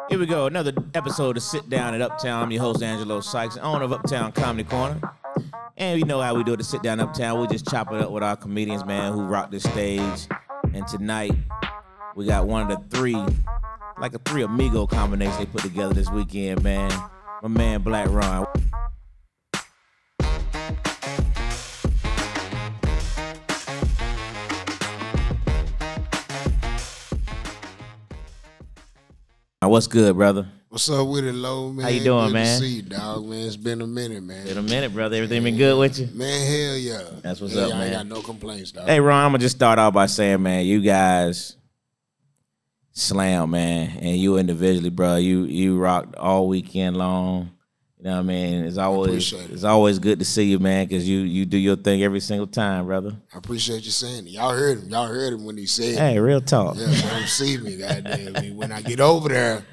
Here we go, another episode of Sit Down at Uptown. I'm your host, Angelo Sykes, owner of Uptown Comedy Corner. And you know how we do it to Sit Down Uptown. We just chop it up with our comedians, man, who rock this stage. And tonight, we got one of the three, like a three amigo combination they put together this weekend, man. My man, Blaq Ron. What's good, brother? What's up with it, Low, man? How you doing, good man? To see you, dog, man. It's been a minute, man. Been a minute, brother. Everything been good with you? Man, hell yeah. That's what's up, man. I ain't got no complaints, dog. Hey, Ron, I'm going to just start off by saying, man, you guys slam, man. And you individually, bro, you rocked all weekend long. You know what I mean? It's always good to see you, man, because you do your thing every single time, brother. I appreciate you saying it. Y'all heard him. Y'all heard him when he said it. Hey, real talk. Yeah, don't see me, goddamn. I mean, when I get over there,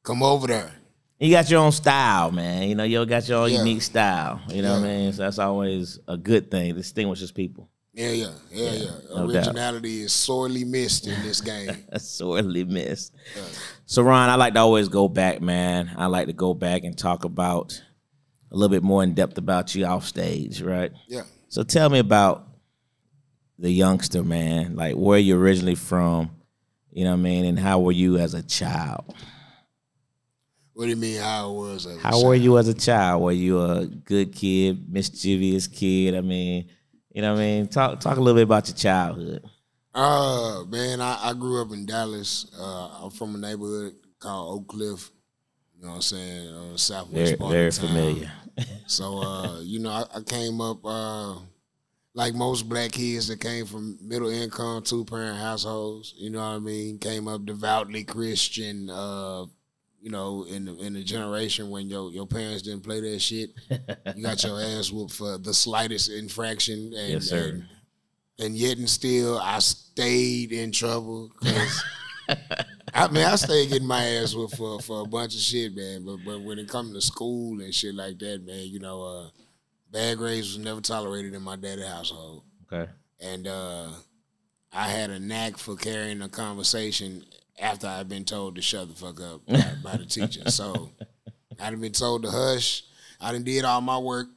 come over there. You got your own style, man. You know, you got your own unique style. You know what I mean? So that's always a good thing. Distinguishes people. Yeah. No Originality is sorely missed in this game. Sorely missed. Yeah. So, Ron, I like to always go back, man. I like to go back and talk about a little bit more in depth about you off stage, right? Yeah. So tell me about the youngster, man. Like, where you originally from, you know what I mean, and how were you as a child? What do you mean how I was as a child? How were you as a child? Were you a good kid, mischievous kid? I mean, you know what I mean? Talk a little bit about your childhood. Man, I grew up in Dallas. I'm from a neighborhood called Oak Cliff. You know what I'm saying? Southwest part very of town. familiar. So, you know, I came up like most black kids that came from middle income, 2-parent households. You know what I mean? Came up devoutly Christian. You know, in the generation when your parents didn't play that shit, you got your ass whooped for the slightest infraction. And, yes, sir. And yet and still, I stayed in trouble. Cause I stayed getting my ass whooped for a bunch of shit, man. But when it comes to school and shit like that, man, you know, bad grades was never tolerated in my daddy's household. Okay. And I had a knack for carrying a conversation after I'd been told to shut the fuck up by the teacher. So I done been told to hush. I done did all my work.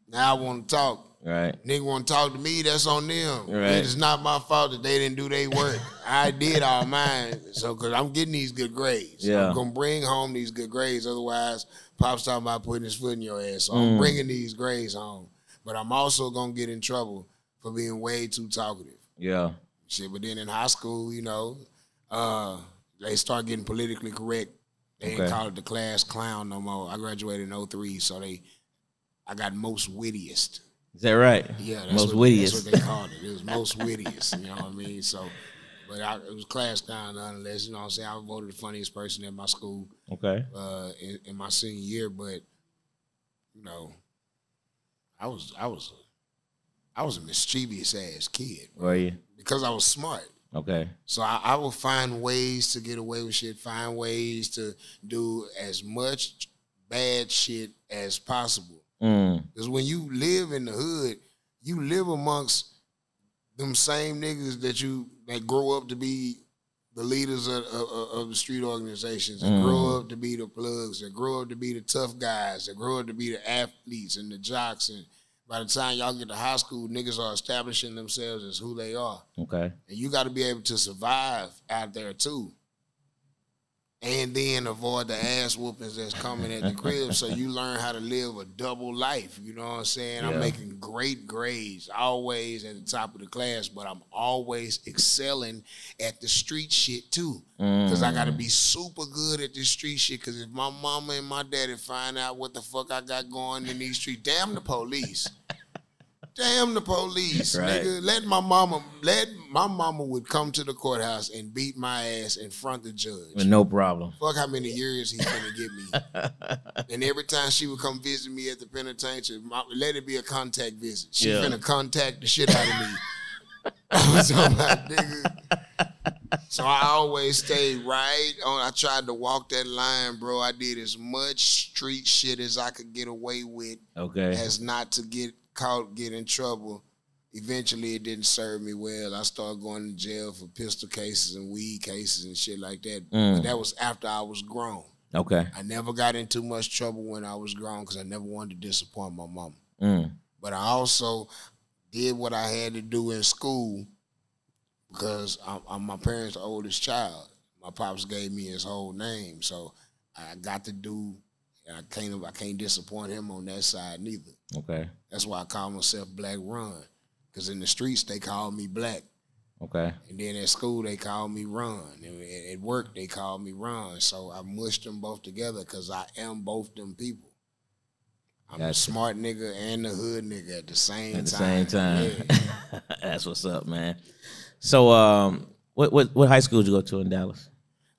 Now I want to talk. Right. Nigga want to talk to me, that's on them. Right. It's not my fault that they didn't do their work. I did all mine. So, because I'm getting these good grades. Yeah. I'm going to bring home these good grades. Otherwise, Pop's talking about putting his foot in your ass. So I'm bringing these grades home. But I'm also going to get in trouble for being way too talkative. Yeah. Shit, but then in high school, you know, they start getting politically correct. They ain't call it the class clown no more. I graduated in 03, so I got most wittiest. Is that right? Yeah, most wittiest. That's what they called it. It was most wittiest, you know what I mean? So, but it was class clown nonetheless, you know what I'm saying? I voted the funniest person in my school. Okay. In my senior year, but, you know, I was a mischievous ass kid. Were you? Because I was smart. Okay. So I would find ways to get away with shit, find ways to do as much bad shit as possible. Because when you live in the hood, you live amongst them same niggas that grow up to be the leaders of the street organizations, that grow up to be the plugs, that grow up to be the tough guys, that grow up to be the athletes and the jocks. And by the time y'all get to high school, niggas are establishing themselves as who they are. Okay. And you got to be able to survive out there too. And then avoid the ass whoopings that's coming at the crib, so you learn how to live a double life. You know what I'm saying? Yeah. I'm making great grades, always at the top of the class, but I'm always excelling at the street shit too. Because I got to be super good at this street shit, because if my mama and my daddy find out what the fuck I got going in these streets, damn the police. Damn the police, right. Nigga. Let my mama would come to the courthouse and beat my ass in front of the judge. With no problem. Fuck how many years he's gonna give me. And every time she would come visit me at the penitentiary, let it be a contact visit. She finna contact the shit out of me. I was talking about, nigga. So I always stayed right on. I tried to walk that line, bro. I did as much street shit as I could get away with. Okay. As not to get caught, get in trouble. eventually it didn't serve me well. I started going to jail for pistol cases and weed cases and shit like that. But that was after I was grown. Okay. I never got in too much trouble when I was grown because I never wanted to disappoint my mama. But I also did what I had to do in school because I'm my parents' oldest child. My pops gave me his whole name, so I got to do. I can't disappoint him on that side neither. Okay. That's why I call myself Blaq Ron, because in the streets they call me Black. Okay. And then at school they call me Ron. And at work they call me Ron. So I mushed them both together because I am both them people. I'm a smart nigga and the hood nigga at the same time. At the same time. Yeah. That's what's up, man. So what high school did you go to in Dallas?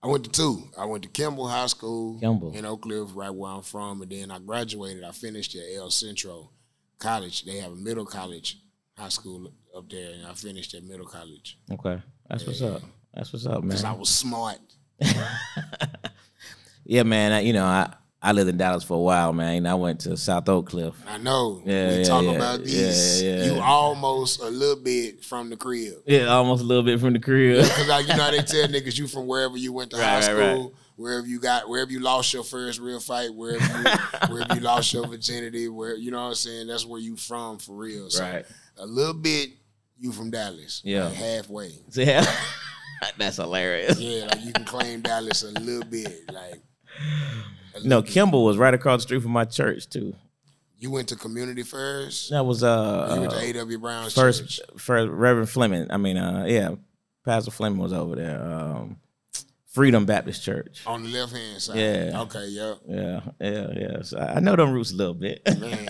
I went to two. I went to Kimball High School in Oak Cliff, right where I'm from, and then I graduated. I finished at El Centro College. They have a middle college high school up there, and I finished at middle college. Okay. That's what's up. That's what's up, man. Because I was smart. Yeah, man. I lived in Dallas for a while, man. I went to South Oak Cliff. I know. We talk about these. Yeah. You almost a little bit from the crib. Yeah, almost a little bit from the crib. Because you know how they tell niggas you from wherever you went to high school, wherever you lost your first real fight, wherever you lost your virginity, where you know what I'm saying, that's where you from for real. So a little bit you from Dallas. Yeah. Like halfway. Yeah. That's hilarious. Yeah, like you can claim Dallas a little bit. No, Kimball was right across the street from my church too. You went to community first? That was you went to A.W. Brown's church. First Reverend Fleming. Pastor Fleming was over there. Freedom Baptist Church. On the left hand side. Yeah. Okay, yep. Yeah. So I know them roots a little bit. Man.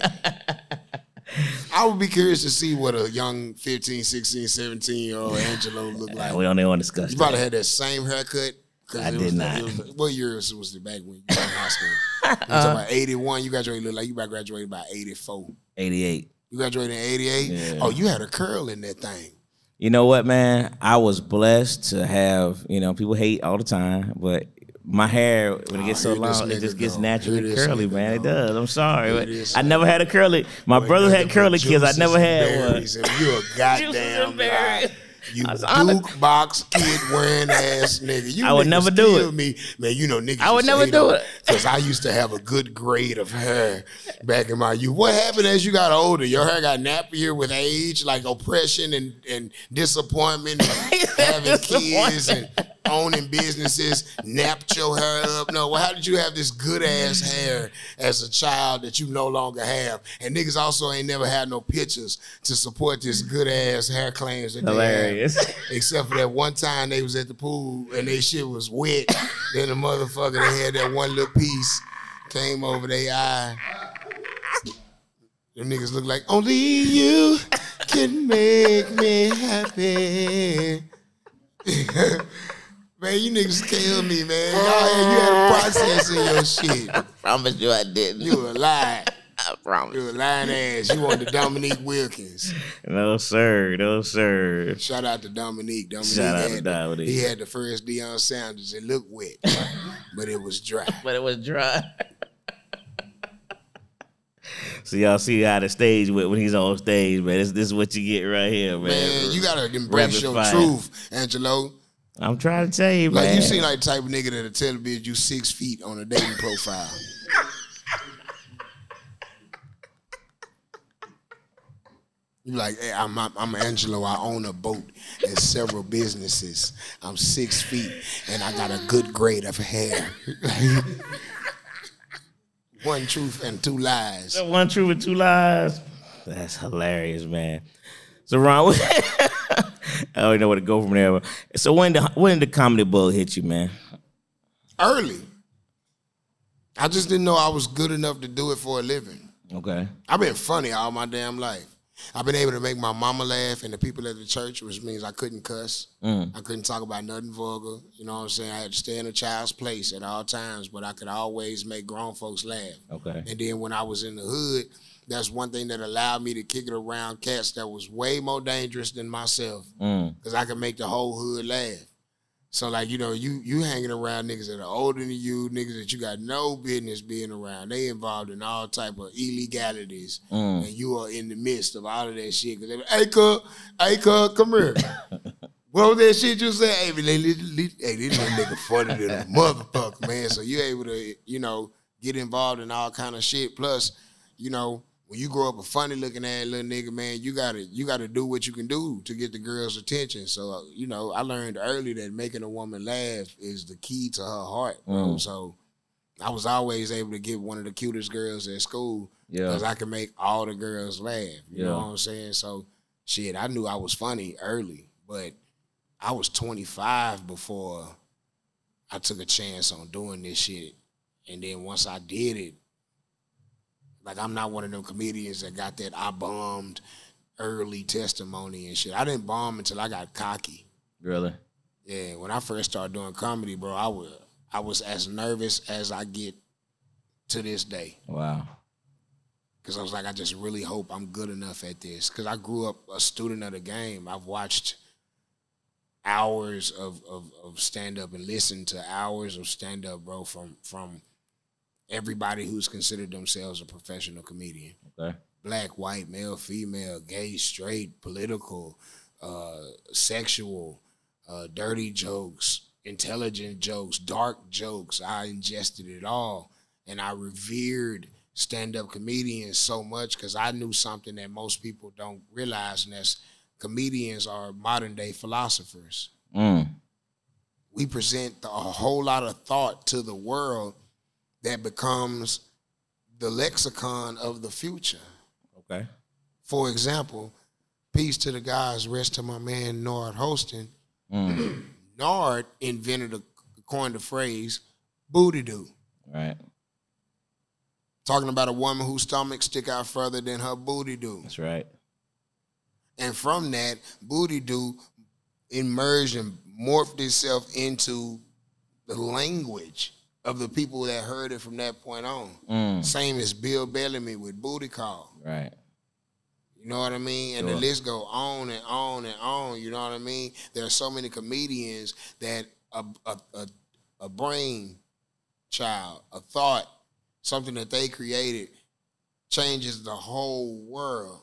I would be curious to see what a young 15, 16, 17-year-old Angelo looked like. We don't even want to discuss that. You probably had that same haircut. I did not. What year was it back when you were in high school? You talking about 81? You graduated, look like you about graduated by 84. 88. You graduated in 88? Yeah. Oh, you had a curl in that thing. You know what, man? I was blessed to have, people hate all the time, but my hair, when it gets so long, it just gets naturally curly, man. It does. I'm sorry. I never had a curly. My brother had curly kids. I never had one. You a goddamn liar. You Duke box kid wearing ass nigga. I would never do it. Me. Man, niggas. I would never do it. Because I used to have a good grade of hair back in my youth. What happened as you got older? Your hair got nappier with age, like oppression and disappointment, and having kids and owning businesses, napped your hair up. No, well, how did you have this good ass hair as a child that you no longer have? And niggas also ain't never had no pictures to support this good ass hair claims that hilarious. They have. Except for that one time they was at the pool and they shit was wet. Then the motherfucker, they had that one little piece came over their eye. Them niggas look like only you can make me happy. Man, you niggas killed me, man. You had a process in your shit. I promise you I didn't. You a lie. I promise. You a lying ass. You wanted Dominique Wilkins. No, sir. No, sir. Shout out to Dominique. Shout out to Dominique. He had the first Deion Sanders. It looked wet, but it was dry. So y'all see how the stage went when he's on stage, man. This is what you get right here, man. Man, you gotta embrace your truth, Angelo. I'm trying to tell you, man. Like you seem like the type of nigga that'll tell the bitch you 6 feet on a dating profile. You like, hey, I'm Angelo. I own a boat and several businesses. I'm 6 feet and I got a good grade of hair. One truth and two lies. One truth and two lies. That's hilarious, man. So Ron, I don't know where to go from there. So when did the comedy bug hit you, man? Early. I just didn't know I was good enough to do it for a living. Okay. I've been funny all my damn life. I've been able to make my mama laugh and the people at the church, which means I couldn't cuss. I couldn't talk about nothing vulgar. You know what I'm saying? I had to stay in a child's place at all times, but I could always make grown folks laugh. Okay. And then when I was in the hood, that's one thing that allowed me to kick it around cats that was way more dangerous than myself because I could make the whole hood laugh. So, like, you know, you hanging around niggas that are older than you, niggas that you got no business being around. They involved in all type of illegalities. And you are in the midst of all of that shit. Because they be, hey, cuz, come here. What was that shit you said? Hey, this little nigga funny than a motherfucker, man. So you able to, you know, get involved in all kind of shit. Plus, you know, when you grow up a funny looking ass little nigga, man, you gotta do what you can do to get the girl's attention. So, you know, I learned early that making a woman laugh is the key to her heart, bro. So I was always able to get one of the cutest girls at school because I could make all the girls laugh. You know what I'm saying? So shit, I knew I was funny early, but I was 25 before I took a chance on doing this shit. And then once I did it, like, I'm not one of them comedians that got that I bombed early testimony and shit. I didn't bomb until I got cocky. Really? Yeah, when I first started doing comedy, bro, I was as nervous as I get to this day. Wow. Because I was like, I just really hope I'm good enough at this. Because I grew up a student of the game. I've watched hours of stand-up and listened to hours of stand-up, bro, from everybody who's considered themselves a professional comedian. Okay. Black, white, male, female, gay, straight, political, sexual, dirty jokes, intelligent jokes, dark jokes. I ingested it all. And I revered stand-up comedians so much because I knew something that most people don't realize, and that's comedians are modern-day philosophers. We present a whole lot of thought to the world that becomes the lexicon of the future. Okay. For example, peace to the guys, rest to my man Nard Hostin. Nard coined the phrase booty do. Right. Talking about a woman whose stomach stick out further than her booty do. That's right. And from that, booty do emerged and morphed itself into the language of the people that heard it from that point on. Same as Bill Bellamy with Booty Call. Right. You know what I mean? And the list go on and on and on. You know what I mean? There are so many comedians that a brain child, a thought, something that they created changes the whole world.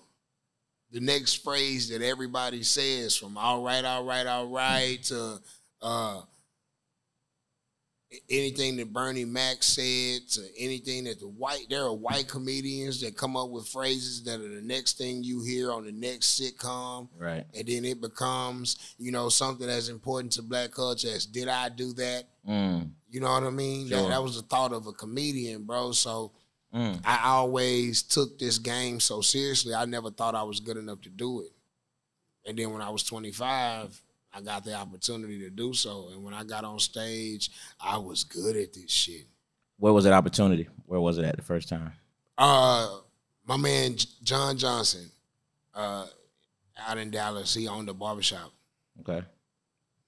The next phrase that everybody says, from all right to anything that Bernie Mac said, to anything that there are white comedians that come up with phrases that are the next thing you hear on the next sitcom. Right. And then it becomes, you know, something as important to black culture as, did I do that? You know what I mean? Sure. That was the thought of a comedian, bro. So I always took this game so seriously, I never thought I was good enough to do it. And then when I was 25, I got the opportunity to do so. And when I got on stage, I was good at this shit. Where was that opportunity? Where was it at the first time? My man, John Johnson, out in Dallas, he owned a barbershop. Okay.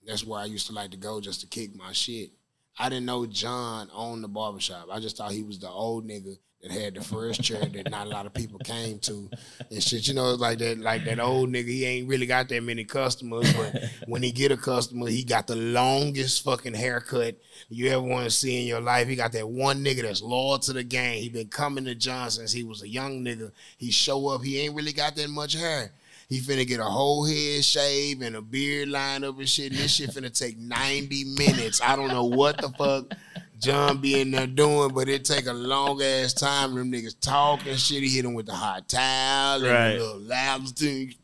That's where I used to like to go just to kick my shit. I didn't know John owned the barbershop. I just thought he was the old nigga that had the first chair that not a lot of people came to and shit. You know, like that old nigga, he ain't really got that many customers, but when he get a customer, he got the longest fucking haircut you ever want to see in your life. He got that one nigga that's loyal to the game. He been coming to John since he was a young nigga. He show up, he ain't really got that much hair. He finna get a whole head shave and a beard line up and shit. And this shit finna take 90 minutes. I don't know what the fuck John be in there doing, but it take a long ass time. Them niggas talk and shit. He hit him with the hot towel and the little loud thing.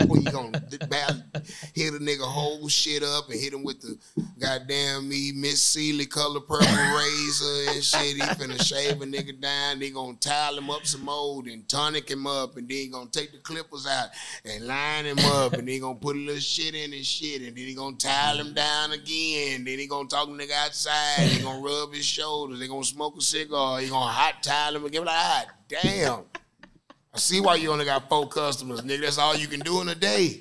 When you gonna hit a nigga whole shit up and hit him with the goddamn Miss Seeley color purple razor and shit. He finna shave a nigga down. They gonna towel him up some more and tonic him up, and then he gonna take the clippers out and line him up, and then he gonna put a little shit in his shit, and then he gonna towel him down again. Then he gonna talk to the nigga outside. He gonna rub his shoulders. They gonna smoke a cigar. He gonna hot towel him and give it like, hot damn. I see why you only got 4 customers, nigga. That's all you can do in a day.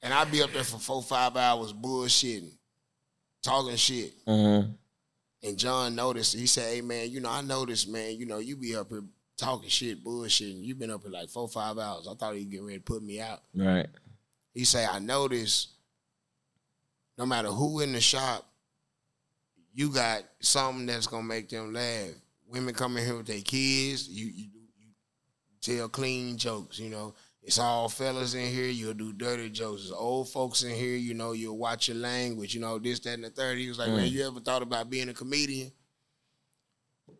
And I be up there for 4-5 hours bullshitting, talking shit. And John noticed. He said, hey, man, you know, I noticed, man, you know, you be up here talking shit, bullshitting. You been up here like 4-5 hours. I thought he getting ready to put me out. Right. He say, I notice no matter who in the shop, you got something that's gonna make them laugh. Women come in here with their kids, you tell clean jokes, you know. It's all fellas in here, you'll do dirty jokes. There's old folks in here, you know, you'll watch your language, you know, this, that, and the third. He was like, man, you ever thought about being a comedian?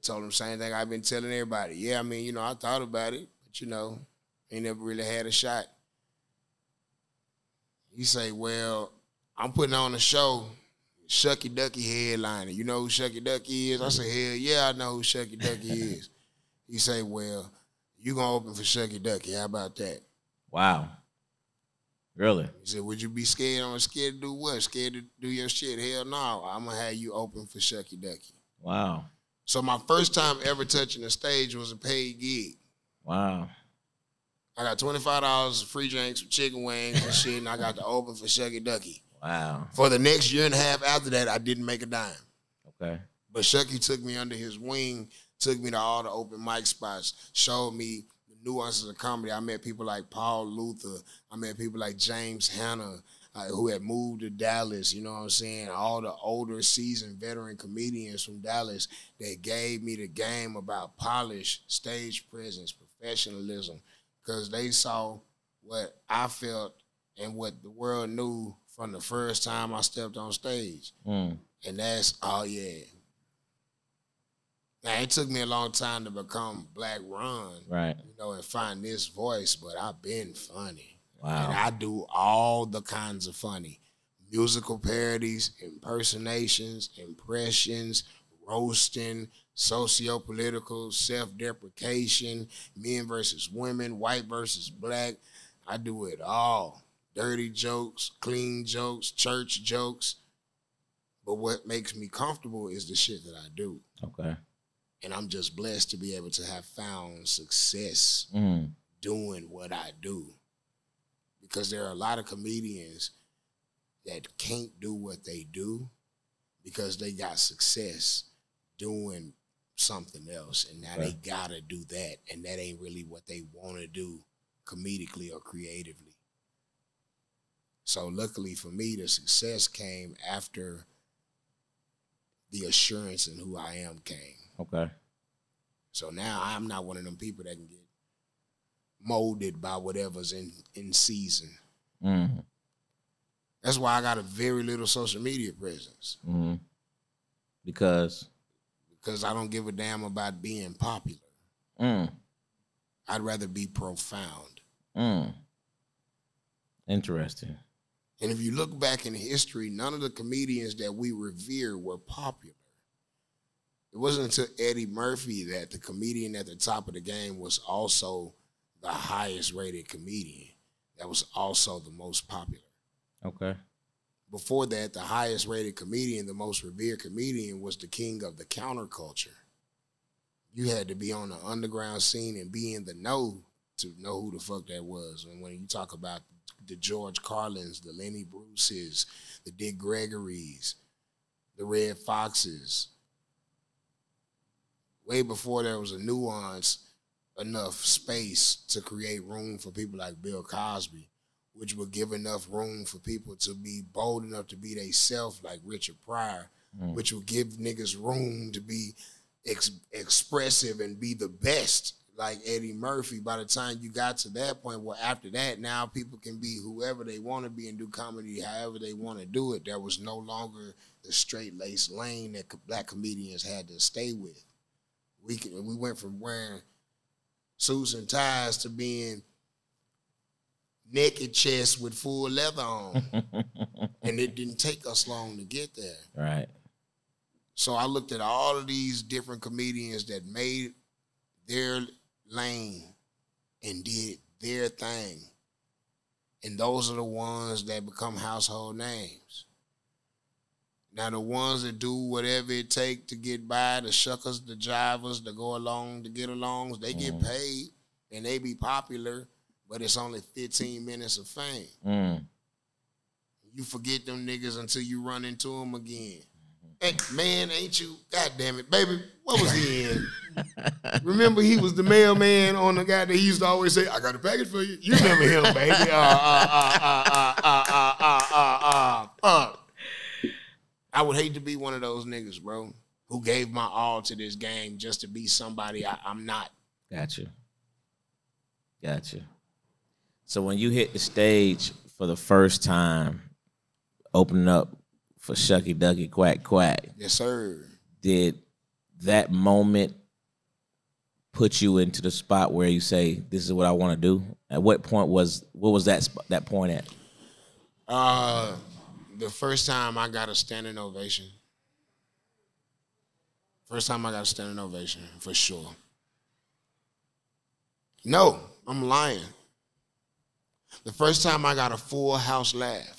Told him the same thing I've been telling everybody. Yeah, I mean, you know, I thought about it, but, you know, ain't never really had a shot. He say, well, I'm putting on a show, Shucky Ducky headliner. You know who Shucky Ducky is? I say, hell yeah, I know who Shucky Ducky is. He say, well, you gonna open for Shucky Ducky. How about that? Wow. Really? He said, would you be scared? I'm scared to do what? Scared to do your shit? Hell no. I'm gonna have you open for Shucky Ducky. Wow. So my first time ever touching the stage was a paid gig. Wow. I got $25 free drinks, chicken wings and shit, and I got to open for Shucky Ducky. Wow. For the next year and a half after that, I didn't make a dime. Okay. But Shucky took me under his wing, took me to all the open mic spots, showed me the nuances of comedy. I met people like Paul Luther. I met people like James Hanna, who had moved to Dallas, you know what I'm saying? All the older, seasoned, veteran comedians from Dallas that gave me the game about polish, stage presence, professionalism, because they saw what I felt and what the world knew from the first time I stepped on stage. And that's, oh yeah. Now, it took me a long time to become Blaq Ron, right? You know, and find this voice, but I've been funny. Wow. And I do all the kinds of funny. Musical parodies, impersonations, impressions, roasting, socio-political, self-deprecation, men versus women, white versus black. I do it all. Dirty jokes, clean jokes, church jokes. But what makes me comfortable is the shit that I do. Okay. And I'm just blessed to be able to have found success doing what I do. Because there are a lot of comedians that can't do what they do because they got success doing something else. And now they gotta do that. And that ain't really what they wanna do comedically or creatively. So luckily for me, the success came after the assurance in who I am came. Okay. So now I'm not one of them people that can get molded by whatever's in season. That's why I got a very little social media presence. Because I don't give a damn about being popular. I'd rather be profound. Interesting. And if you look back in history, none of the comedians that we revere were popular. It wasn't until Eddie Murphy that the comedian at the top of the game was also the highest rated comedian. That was also the most popular. Okay. Before that, the highest rated comedian, the most revered comedian, was the king of the counterculture. You had to be on the underground scene and be in the know to know who the fuck that was. And when you talk about the George Carlins, the Lenny Bruces, the Dick Gregorys, the Red Foxes, way before there was a nuance enough space to create room for people like Bill Cosby, which would give enough room for people to be bold enough to be they self like Richard Pryor, which would give niggas room to be expressive and be the best like Eddie Murphy. By the time you got to that point, well, after that, now people can be whoever they want to be and do comedy however they want to do it. There was no longer the straight-laced lane that black comedians had to stay with. We went from wearing suits and ties to being naked chest with full leather on. And it didn't take us long to get there. Right. So I looked at all of these different comedians that made their lane and did their thing. And those are the ones that become household names. Now, the ones that do whatever it takes to get by, the shuckers, the jivers, the go along, the get alongs, they get paid and they be popular, but it's only 15 minutes of fame. You forget them niggas until you run into them again. Hey, man, ain't you? God damn it, baby. What was he in? Remember he was the mailman on the guy that he used to always say, I got a package for you. You remember him, baby. I would hate to be one of those niggas, bro, who gave my all to this game just to be somebody I'm not. Gotcha. So when you hit the stage for the first time, opening up for Shucky Ducky Quack Quack. Yes, sir. Did that moment put you into the spot where you say, this is what I want to do? At what was that point at? The first time I got a standing ovation. For sure. No, I'm lying. The first time I got a full house laugh.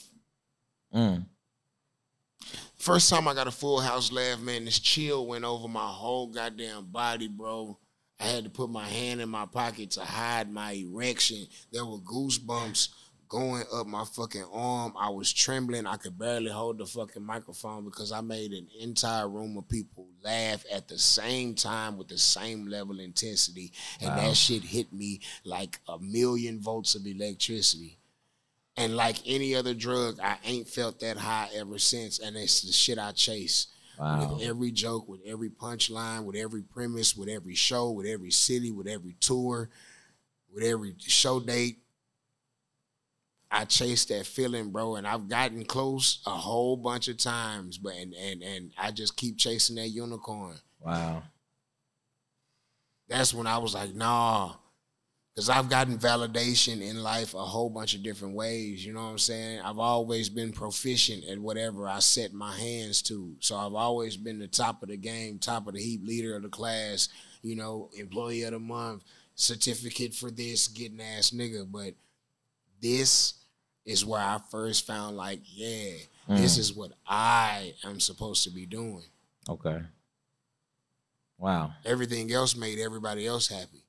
First time I got a full house laugh, man, this chill went over my whole goddamn body, bro. I had to put my hand in my pocket to hide my erection. There were goosebumps going up my fucking arm. I was trembling. I could barely hold the fucking microphone because I made an entire room of people laugh at the same time with the same level of intensity. And that shit hit me like 1,000,000 volts of electricity. And like any other drug, I ain't felt that high ever since. And it's the shit I chase. Wow. With every joke, with every punchline, with every premise, with every show, with every city, with every tour, with every show date. I chase that feeling, bro, and I've gotten close a whole bunch of times, but and I just keep chasing that unicorn. Wow. That's when I was like, nah, because I've gotten validation in life a whole bunch of different ways, you know what I'm saying? I've always been proficient at whatever I set my hands to, so I've always been the top of the game, top of the heap, leader of the class, you know, employee of the month, certificate for this, getting ass nigga, but this is where I first found like, this is what I am supposed to be doing. Okay. Wow. Everything else made everybody else happy.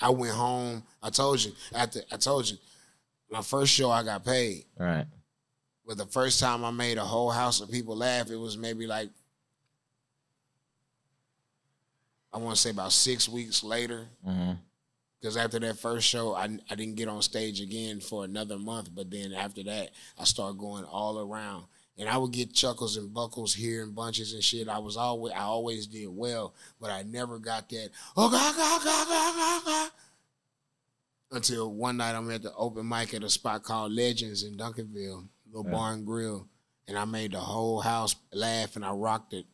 I went home. I told you, my first show I got paid. Right. But the first time I made a whole house of people laugh, it was maybe like, I want to say about 6 weeks later. Because after that first show, I didn't get on stage again for another month. But then after that, I started going all around. And I would get chuckles and buckles here in bunches and shit. I always did well, but I never got that, until one night I'm at the open mic at a spot called Legends in Duncanville, little bar and grill. And I made the whole house laugh and I rocked it.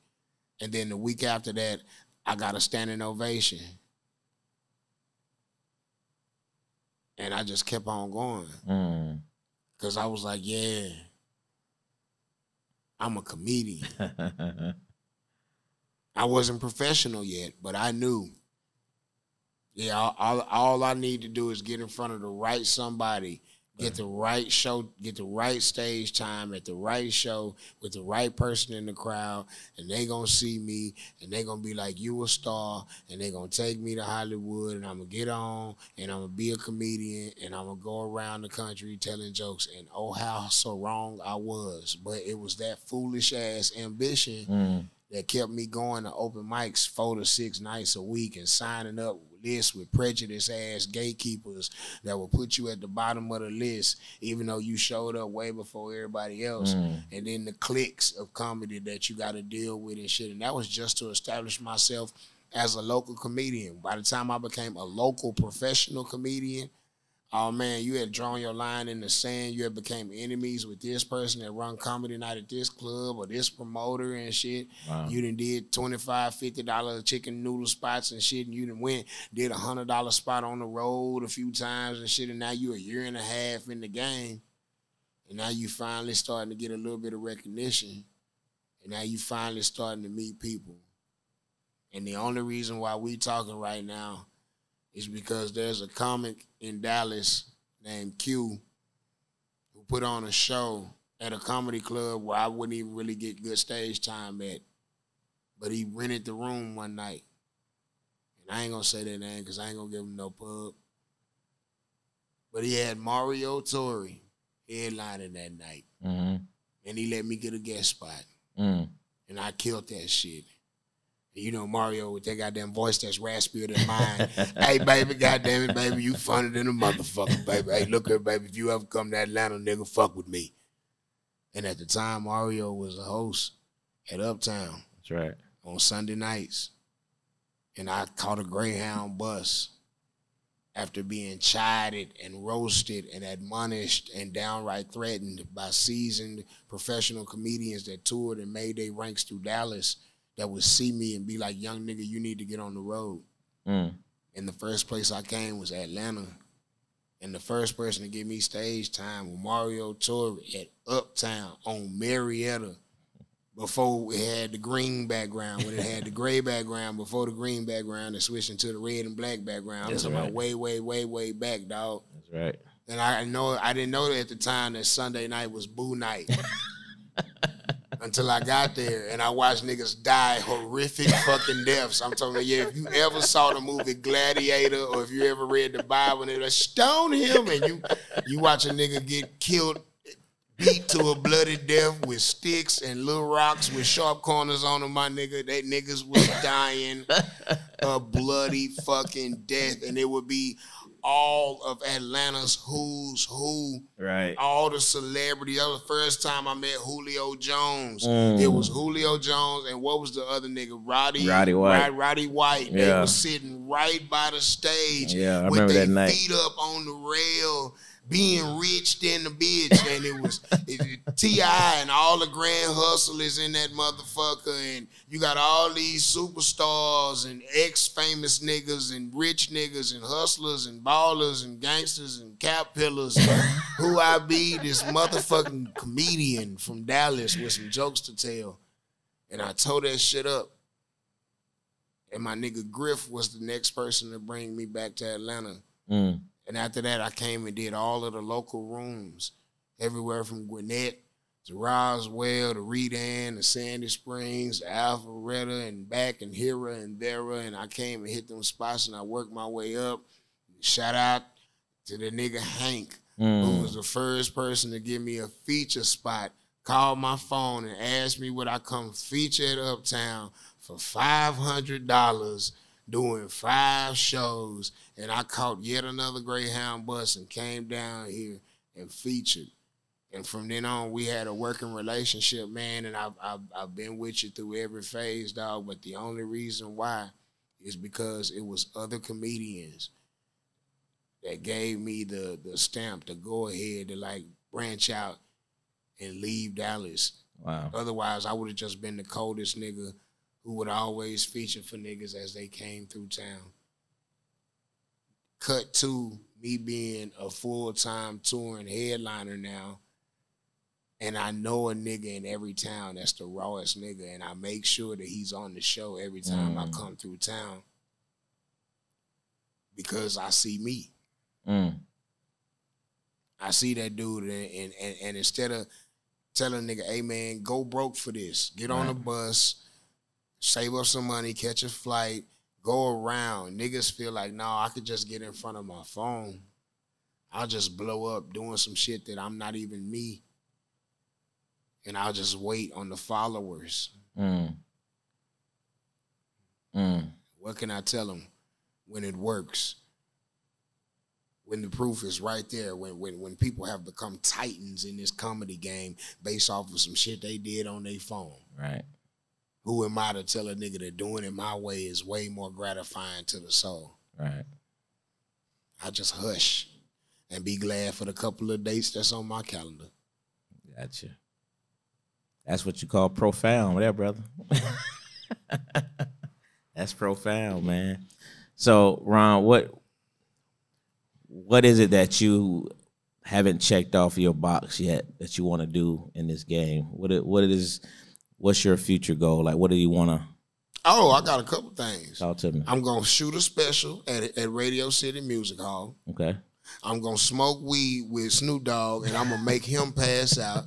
And then the week after that, I got a standing ovation. And I just kept on going. Because I was like, yeah, I'm a comedian. I wasn't professional yet, but I knew. Yeah, all I need to do is get in front of the right somebody, get the right show, get the right stage time at the right show with the right person in the crowd, and they gonna see me, and they gonna be like, you a star, and they gonna take me to Hollywood, and I'm gonna get on, and I'm gonna be a comedian, and I'm gonna go around the country telling jokes, and oh, how so wrong I was. But it was that foolish-ass ambition that kept me going to open mics 4 to 6 nights a week and signing up lists with prejudice-ass gatekeepers that will put you at the bottom of the list, even though you showed up way before everybody else. And then the cliques of comedy that you got to deal with and shit. And that was just to establish myself as a local comedian. By the time I became a local professional comedian, oh man, you had drawn your line in the sand. You had became enemies with this person that run comedy night at this club or this promoter and shit. Wow. You done did $25, $50 chicken noodle spots and shit, and you done did $100 spot on the road a few times and shit, and now you a year and a half in the game, and now you finally starting to get a little bit of recognition, and now you finally starting to meet people. And the only reason why we talking right now is because there's a comic in Dallas named Q who put on a show at a comedy club where I wouldn't even really get good stage time at. But he rented the room one night. And I ain't gonna say that name because I ain't gonna give him no pub. But he had Mario Torre headlining that night. And he let me get a guest spot. And I killed that shit. You know Mario with that goddamn voice that's raspier than mine. Hey, baby, goddamn it, baby, you funny than a motherfucker, baby. Hey, look here, baby, if you ever come to Atlanta, nigga, fuck with me. And at the time, Mario was a host at Uptown. That's right. On Sunday nights. And I caught a Greyhound bus after being chided and roasted and admonished and downright threatened by seasoned professional comedians that toured and made their ranks through Dallas that would see me and be like, young nigga, you need to get on the road. And the first place I came was Atlanta. And the first person to give me stage time was Mario Torre at Uptown on Marietta before it had the green background. When it had the gray background, before the green background, it switched into the red and black background. I'm talking about way back, dog. That's right. And I didn't know at the time that Sunday night was boo night. Until I got there and I watched niggas die horrific fucking deaths. I'm talking about, if you ever saw the movie Gladiator or if you ever read the Bible and they're like, stone him, and you watch a nigga get killed, beat to a bloody death with sticks and little rocks with sharp corners on them, my nigga. That niggas was dying a bloody fucking death, and it would be all of Atlanta's who's who. Right. All the celebrities. That was the first time I met Julio Jones. It was Julio Jones and what was the other nigga? Roddy White. Roddy White. Yeah. They were sitting right by the stage. Yeah, I remember that night. With their feet up on the rail, being rich in the bitch. And it was T.I. and all the Grand Hustlers in that motherfucker. And you got all these superstars and ex-famous niggas and rich niggas and hustlers and ballers and gangsters and cap pillars. Who I be, this motherfucking comedian from Dallas with some jokes to tell. And I tore that shit up. And my nigga Griff was the next person to bring me back to Atlanta. And after that, I came and did all of the local rooms, everywhere from Gwinnett to Roswell to Redan to Sandy Springs to Alpharetta and back and here and there. And I came and hit them spots and I worked my way up. Shout out to the nigga Hank, who was the first person to give me a feature spot, called my phone and asked me would I come feature at Uptown for $500. Doing 5 shows, and I caught yet another Greyhound bus and came down here and featured. And from then on, we had a working relationship, man, and I've been with you through every phase, dog, but the only reason why is because it was other comedians that gave me the stamp to go ahead to, like, branch out and leave Dallas. Wow. Otherwise, I would have just been the coldest nigga who would always feature for niggas as they came through town. Cut to me being a full-time touring headliner now, and I know a nigga in every town that's the rawest nigga, and I make sure that he's on the show every time I come through town because I see me. I see that dude, and instead of telling a nigga, hey, man, go broke for this. Get on a bus, save up some money, catch a flight, go around. Niggas feel like, no, I could just get in front of my phone. I'll just blow up doing some shit that I'm not even me. And I'll just wait on the followers. What can I tell them when it works? When the proof is right there, when people have become titans in this comedy game based off of some shit they did on their phone. Right. Who am I to tell a nigga that doing it my way is way more gratifying to the soul? Right. I just hush and be glad for the couple of dates that's on my calendar. Gotcha. That's what you call profound, there, brother. That's profound, man. So, Ron, what is it that you haven't checked off your box yet that you want to do in this game? What's your future goal? Like, what do you want to? Oh, I got a couple things. Talk to me. I'm going to shoot a special at Radio City Music Hall. Okay. I'm going to smoke weed with Snoop Dogg, and I'm going to make him pass out.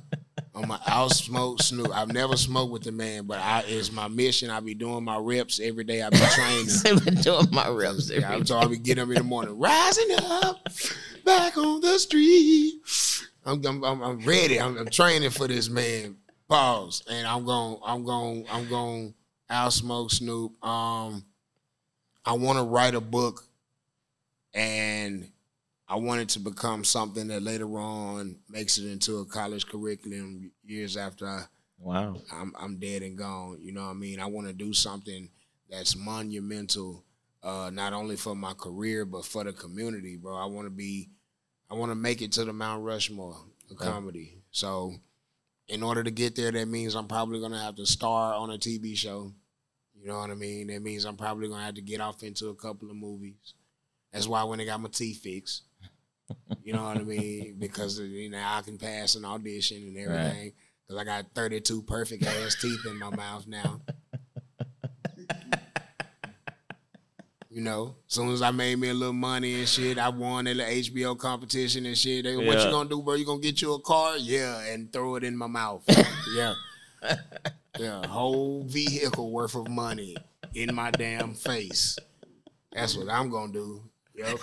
I'm going to out-smoke Snoop. I've never smoked with the man, but it's my mission. I be doing my reps every day. I be training. I've been doing my reps every day. I be getting up in the morning, rising up, back on the street. I'm ready. I'm training for this man. Pause. And I'm going outsmoke Snoop. I want to write a book, and I want it to become something that later on makes it into a college curriculum years after I'm dead and gone. You know what I mean? I want to do something that's monumental, not only for my career but for the community, bro. I want to make it to the Mount Rushmore of comedy. So in order to get there, that means I'm probably gonna have to star on a TV show. You know what I mean? That means I'm probably gonna have to get off into a couple of movies. That's why when I got my teeth fixed, you know what I mean? Because I can pass an audition and everything. Because I got 32 perfect ass teeth in my mouth now. You know, as soon as I made me a little money and shit, I won at the HBO competition and shit. They, what you gonna do, bro? You gonna get you a car? Yeah, and throw it in my mouth. Yeah. Yeah, whole vehicle worth of money in my damn face. That's what I'm gonna do. Yep.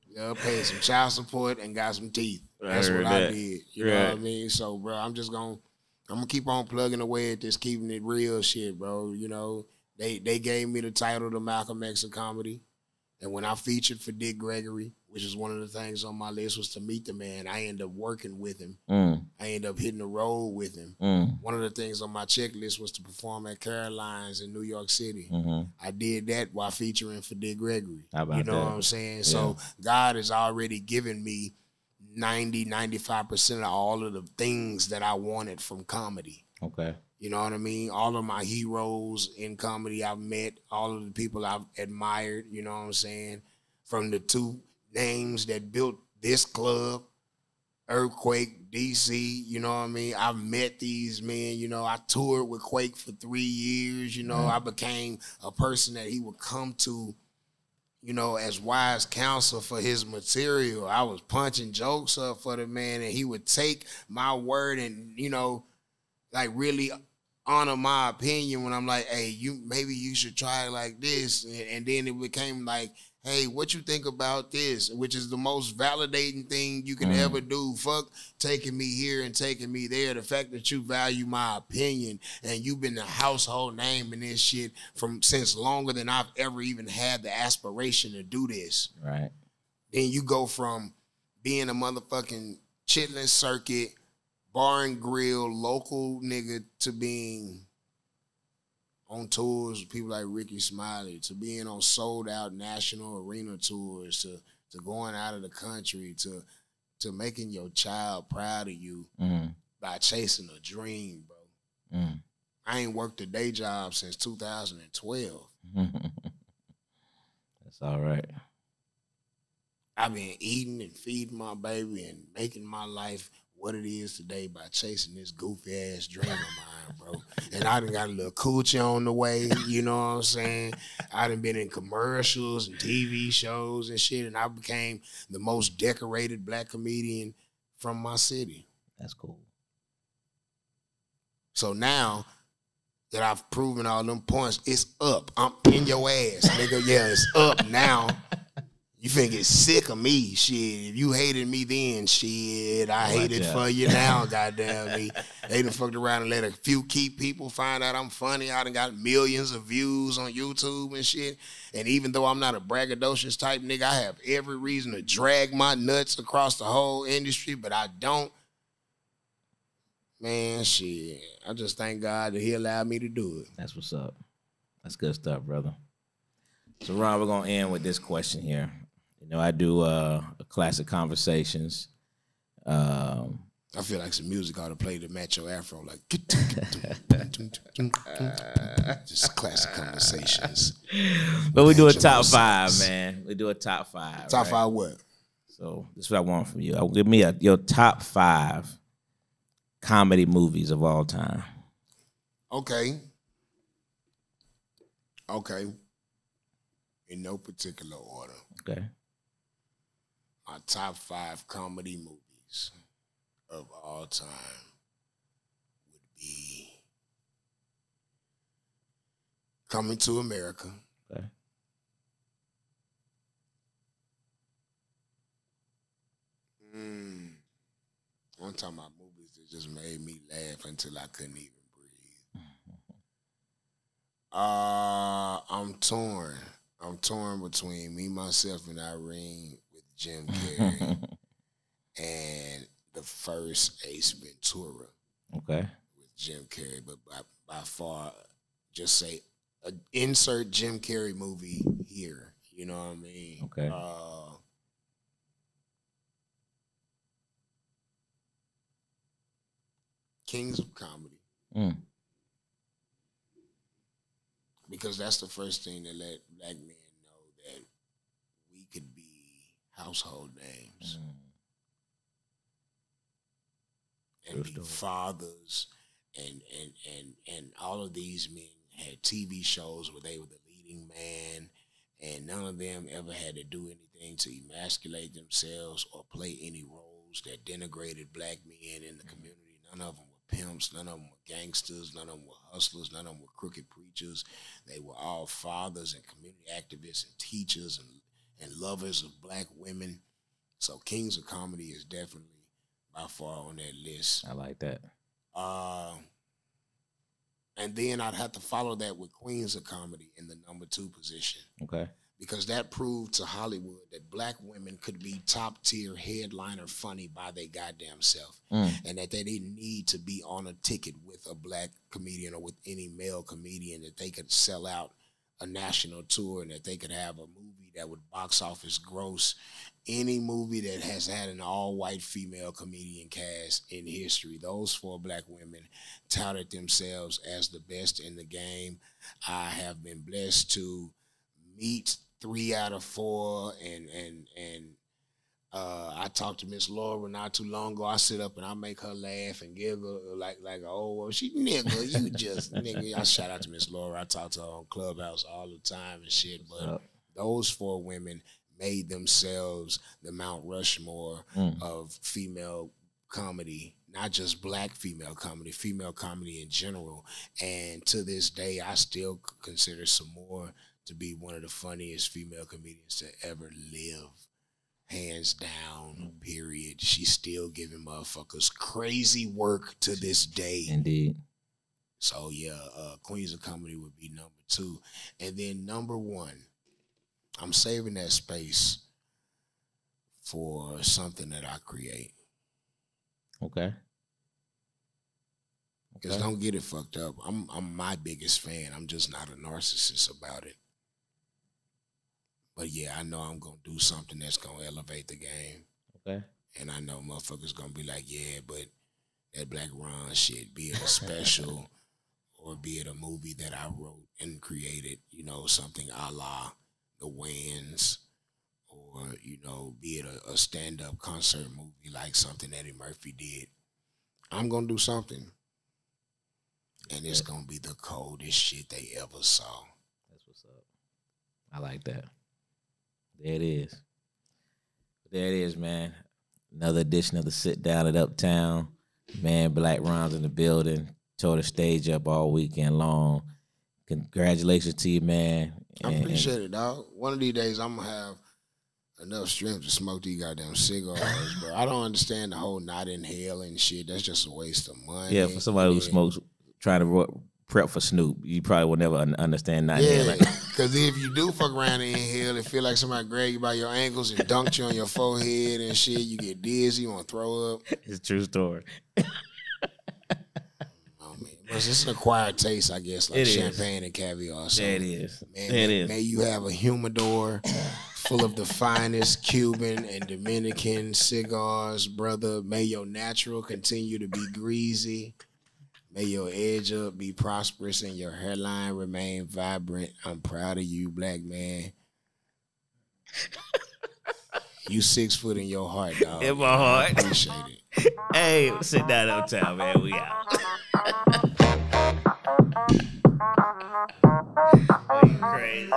Yeah, paid some child support and got some teeth. That's what I did. You know what I mean? So, bro, I'm gonna keep on plugging away at this, keeping it real shit, bro. You know, they gave me the title to Malcolm X of comedy. And when I featured for Dick Gregory, which is one of the things on my list, was to meet the man, I ended up working with him. I ended up hitting the road with him. One of the things on my checklist was to perform at Caroline's in New York City. I did that while featuring for Dick Gregory. How about you know that? what I'm saying? Yeah. So God has already given me 95% of all of the things that I wanted from comedy. Okay. You know what I mean? All of my heroes in comedy I've met, all of the people I've admired, you know what I'm saying? From the two names that built this club, Earthquake, DC, you know what I mean? I've met these men, you know, I toured with Quake for 3 years, you know, I became a person that he would come to, you know, as wise counsel for his material. I was punching jokes up for the man, and he would take my word and, you know, like really honor my opinion when I'm like, hey, maybe you should try it like this. And then it became like, hey, what you think about this? Which is the most validating thing you can ever do. Fuck taking me here and taking me there. The fact that you value my opinion and you've been a household name in this shit since longer than I've ever even had the aspiration to do this. Right. Then you go from being a motherfucking chitlin circuit, bar and grill, local nigga, to being on tours with people like Ricky Smiley, to being on sold out national arena tours, to going out of the country, to making your child proud of you by chasing a dream, bro. I ain't worked a day job since 2012. That's all right. I've been eating and feeding my baby and making my life what it is today by chasing this goofy ass dream of mine, bro. And I done got a little coochie on the way, you know what I'm saying? I done been in commercials and TV shows and shit, and I became the most decorated black comedian from my city. That's cool. So now that I've proven all them points, it's up. I'm in your ass, nigga. Yeah, it's up now. You finna get sick of me, shit. If you hated me then, shit, I hate it for you now, goddamn me. They done fucked around and let a few key people find out I'm funny. I done got millions of views on YouTube and shit. And even though I'm not a braggadocious type nigga, I have every reason to drag my nuts across the whole industry, but I don't. Man, shit. I just thank God that he allowed me to do it. That's what's up. That's good stuff, brother. So, Ron, we're going to end with this question here. You know, I do classic conversations. I feel like some music ought to play to match your afro, like just classic conversations. But we do a top five, man. We do a top five. Top five what? So this is what I want from you. Give me your top five comedy movies of all time. Okay. In no particular order. Okay. My top five comedy movies of all time would be Coming to America. Okay. I'm talking about movies that just made me laugh and until I couldn't even breathe. I'm torn. I'm torn between Me, Myself, and Irene with Jim Carrey and the first Ace Ventura. Okay. With Jim Carrey, but by far, just say insert Jim Carrey movie here. You know what I mean? Okay. Kings of Comedy. Because that's the first thing that let black men know that we could be household names. And be fathers, and all of these men had TV shows where they were the leading man, and none of them ever had to do anything to emasculate themselves or play any roles that denigrated black men in the community. None of them were pimps, none of them were gangsters, none of them were hustlers, none of them were crooked preachers. They were all fathers and community activists and teachers and lovers of black women. So Kings of Comedy is definitely by far on that list. I like that. And then I'd have to follow that with Queens of Comedy in the number 2 position. Okay. Because that proved to Hollywood that black women could be top tier headliner funny by their goddamn self. And that they didn't need to be on a ticket with a black comedian or with any male comedian, that they could sell out a national tour and that they could have a movie that would box office gross any movie that has had an all-white female comedian cast in history. Those 4 black women touted themselves as the best in the game. I have been blessed to meet 3 out of 4, and I talked to Miss Laura not too long ago. I sit up and I make her laugh and giggle like oh, well, she nigga, you just nigga. I shout out to Miss Laura. I talk to her on Clubhouse all the time and shit. But those 4 women made themselves the Mount Rushmore of female comedy, not just black female comedy in general. And to this day, I still consider Samore to be one of the funniest female comedians to ever live. Hands down, period. She's still giving motherfuckers crazy work to this day. Indeed. So yeah, Queens of Comedy would be number 2. And then number 1, I'm saving that space for something that I create. Okay. Because don't get it fucked up. I'm my biggest fan. I'm just not a narcissist about it. But yeah, I know I'm going to do something that's going to elevate the game. Okay. And I know motherfuckers going to be like, yeah, but that Blaq Ron shit, be it a special or be it a movie that I wrote and created, you know, something a la The Wayans, or, you know, be it a stand-up concert movie like something Eddie Murphy did. I'm going to do something. And it's going to be the coldest shit they ever saw. That's what's up. I like that. There it is. There it is, man. Another edition of the Sit Down at Uptown. Man, Blaq Ron's in the building. Tore the stage up all weekend long. Congratulations to you, man. I appreciate it, dog. One of these days, I'm going to have enough strength to smoke these goddamn cigars, bro. I don't understand the whole not inhaling shit. That's just a waste of money. Yeah, for somebody who smokes, trying to prep for Snoop, you probably will never understand not inhaling. Because if you do fuck around and inhale, it feel like somebody grabbed you by your ankles and dunked you on your forehead and shit. You get dizzy, you want to throw up. It's a true story. Oh, man. But it's an acquired taste, I guess, like champagne and caviar. So, there it is. Man, may you have a humidor full of the finest Cuban and Dominican cigars, brother. May your natural continue to be greasy. May your edge up be prosperous and your hairline remain vibrant. I'm proud of you, black man. You 6 foot in your heart, dog. In my heart. I appreciate it. Hey, Sit Down Uptown, man. We out. Oh, you crazy.